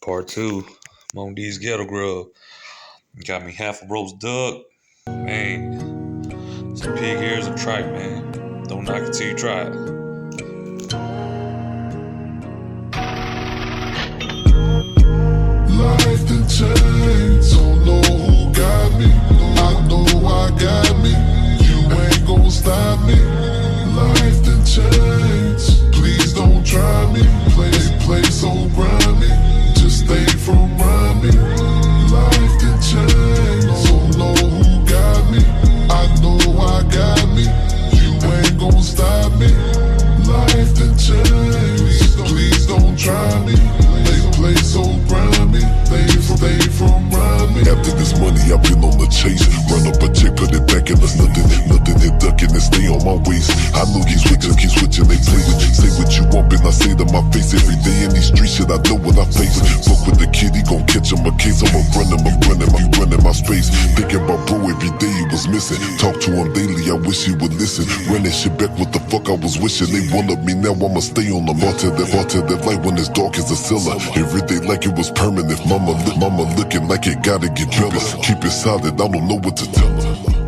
Part two, Mon D's Ghetto Grub. Got me half a roast duck. Man, some pig ears and tripe, man. Don't knock it till you try it. Life done changed, don't know who got me. I know I got me, you ain't gon' stop me. Life done changed, please don't try me. Play so grimy, just stay from around me. Life done changed, don't know who got me. I know I got me, you ain't gon' stop me. Life done changed, please don't try me. Play so grimy, stay from around me. After this money, I've been on the chase. Run up a check, put it back in the nothing and ducking and stay on my waist. I know keep switching, they play with. Say what you want, and I say to my face every day in these streets. Shit, I know what I face. Fuck with the kid, he gon' catch him a case. I'm running my space. Thinking about bro every day he was missing. Talk to him daily, I wish he would listen. Run that shit back, what the fuck I was wishing. They wanted me, now I'ma stay on the bar till that light when it's dark as a cellar. Every day like it was permanent. Mama looking like it gotta get better. Keep it solid, I don't know what to tell her.